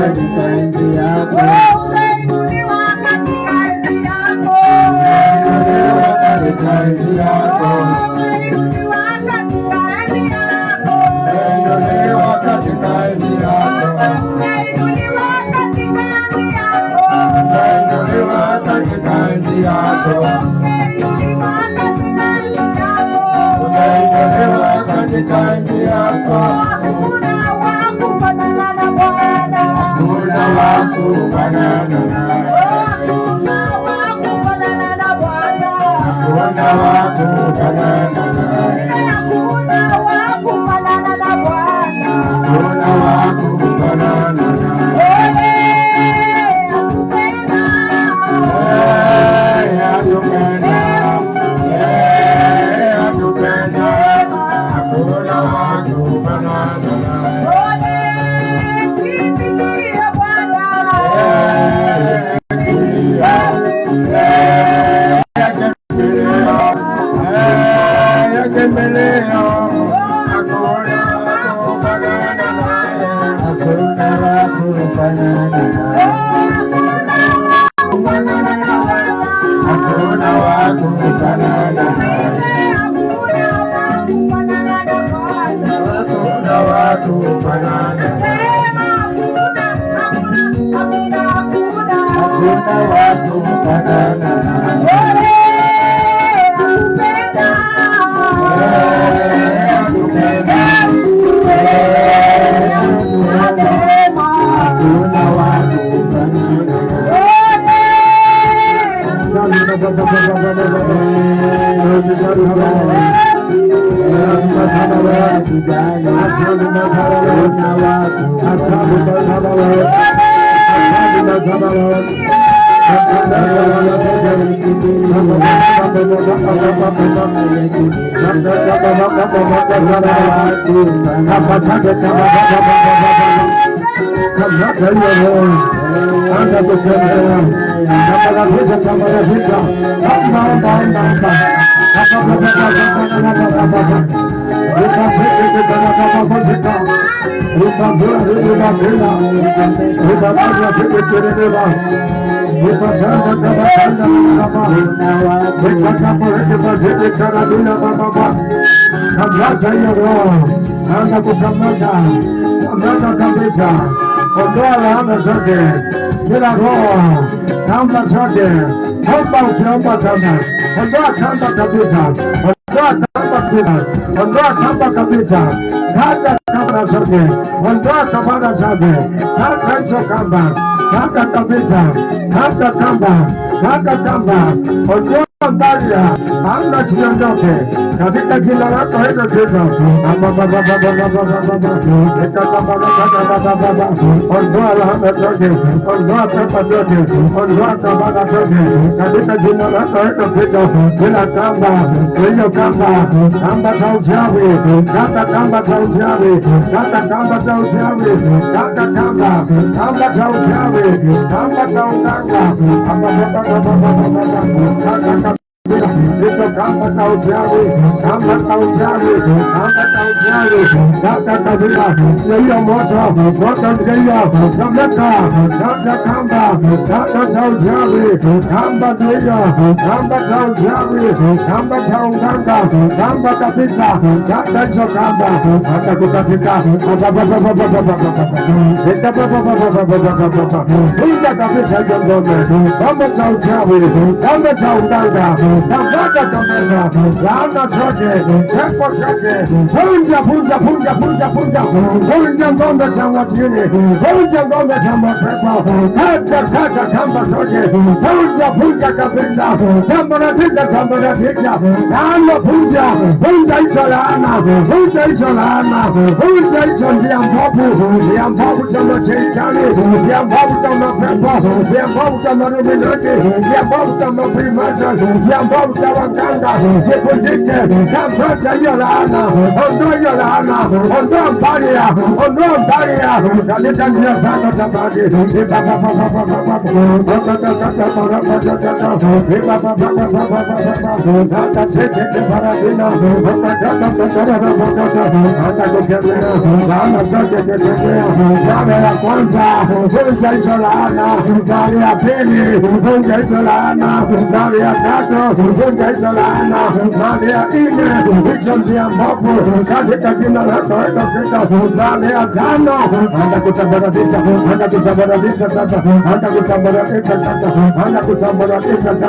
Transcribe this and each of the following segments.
katika enzi yako. Umeinuliwa katika enzi yako. Umeinuliwa katika enzi yako. Umeinuliwa katika enzi yako. Umeinuliwa katika enzi yako. Umeinuliwa katika enzi yako. Umeinuliwa katika enzi yako. Umeinuliwa katika enzi yako. Hakuna wa kufanana na Bwana. Hakuna wa kufanana naye. Hakuna wa kufanana na Bwana. Hakuna wa kufanana naye. Hakuna wa kufanana na Bwana. Hakuna wa kufanana naye. Atupenda. Atupenda. Hakuna wa kufanana naye. Ondoa laana zote, kila roho, kamba zote, omba ukiomba sana, ondoa kamba kabisa, ondoa kamba kabisa, ondoa kamba kabisa, kata kamba zote, ondoa kamba zote, kata hizo kamba, kata kabisa, kata kamba, ondoa Angalia, hamna siondoke katika jina lako hilo Kristo. Ondoa laana zote, ondoa kamba zote, ondoa kamba zote katika jina lako hilo Kristo. Kila kamba, hiyo kamba za uchawi, kata kamba za uchawi, kata kamba za uchawi, kata kamba za uchawi, kamba za uganga, Ito kamba za uchawi, kata kabila, ndio moto ndio, kamleka, kata kamba za uchawi, kamba ndio, kamba za uchawi, kamba za uganga, kamba kabisa, kata hizo kamba, hata kukatika, ita kabisa hizo ngome, kamba za uchawi, kamba za uganga, Tambaga tambaga, laana zote, pepo zote, vunja ngombe za wajini, vunja ngombe za mapepo, kata kamba zote, vunja kabisa, sambaratika, laana vunja hizo laana, vunja hizo njia mbovu za mashetani, njia mbovu za mapepo, njia mbovu za maruminati, njia mbovu za maprimata, njia mbovu za wanga anga ipundike, tamtoka hiyo laana, ondoa hiyo laana, ondoa mbalia, ondoa mbalia, kaleta njia zako za maji, laana ya kwanza vunja hizo laana, laana ya pili vunja hizo laana, laana ya tatu vunja hizo laana, laana ya nne hizo njia mbovu katika jina la Yesu Kristo, laana ya tano anda kusambaratisha, anda kusambaratisha sasa, anda kusambaratisha sasa, anda kusambaratisha sasa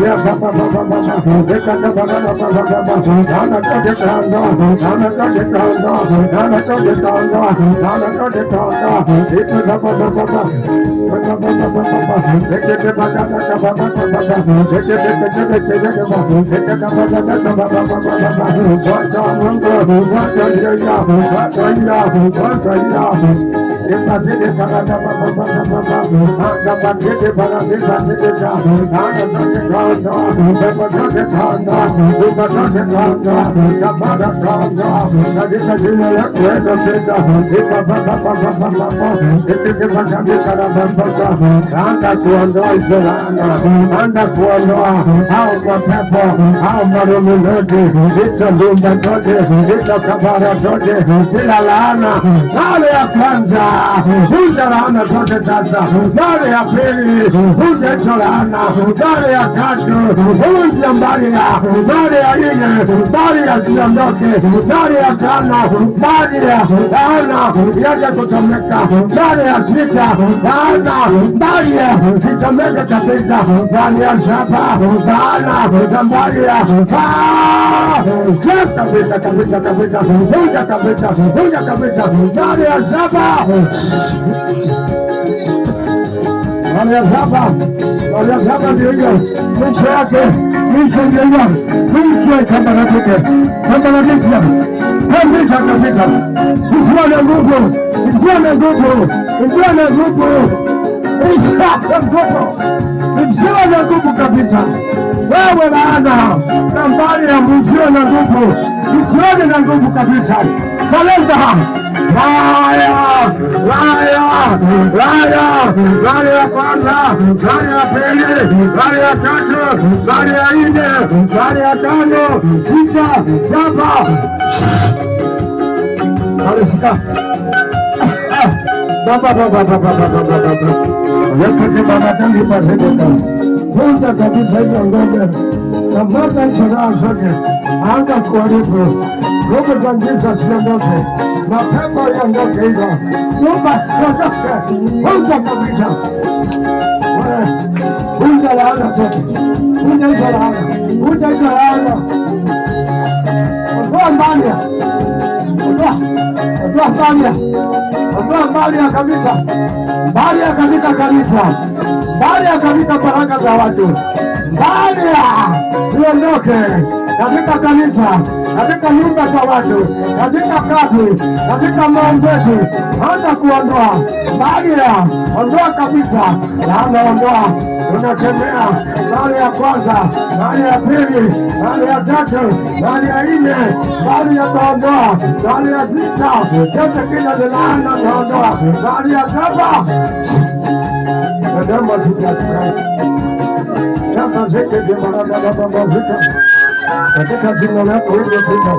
ya baba baba baba deka baba baba baba anda toke tando, anda toke tando, anda toke tando, anda toke tando itu baba baba baba baba baba deke baba baba baba baba deke deke baba baba baba anda kuondoa izolana, anda kuondoa hao mapepo, hao marumuloti, hizo ndumba zote, hizo kabara zote, kila laana. Laana ya kwanza vunja laana zote sasa, laana ya pili vunja hizo laana, laana ya tatu vunja mbali ya, laana ya nne mbali ya ziondoke, laana ya tano mbali ya laana yaje kutomeka, laana ya sita laana mbali ya zitomeka kabisa, laana ya saba laana mbali ya kabisa kabisa kabisa vunja kabisa, vunja kabisa laana ya saba, laana ya saba, laana ya saba ndio hiyo mwisho yake, mwisho ndio hiyo, mwisho kabisa kabisa kabisa kabisa, usiwe na nguvu, usiwe na nguvu, usiwe na nguvu, usiwe na nguvu kabisa. Wewe laana nambari ya usiwe na nguvu, usiwe na nguvu kabisa. Salenda laana ya kwanza, laana ya pili, laana ya tatu, laana ya nne, laana ya tano, sita, saba. Alishika baba baba baba baba baba yote baba tangi pasenda kwanza kabisa hiyo ngombe na mata chana zote anga kuharibu roho za giza siondoke, mapepo yaondoke hizo, nyumba zote kwanza kabisa vunja laana zote, vunja hizo laana, vunja hizo laana, ondoa mbali, ondoa mbali, ondoa mbali kabisa, mbali kabisa kabisa, mbali kabisa baraka za watu, mbali iondoke katika kanisa, katika nyumba za watu, katika kazi, katika maombezi, anza kuondoa mbali, ondoa kabisa, laana ondoa. Tunatembea laana ya kwanza, laana ya pili, laana ya tatu, laana ya nne, laana ya taondoa, laana ya sita, yote kila ni laana taondoa, laana ya saba. Nadama sitakai sasa zeke baba katika jina lako hili pita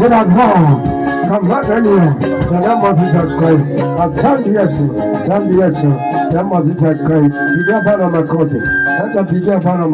bila roho kamata ni salama zitakai. Asante Yesu, asante Yesu, salama zitakai. Pigia Bwana makofi, acha pigia Bwana.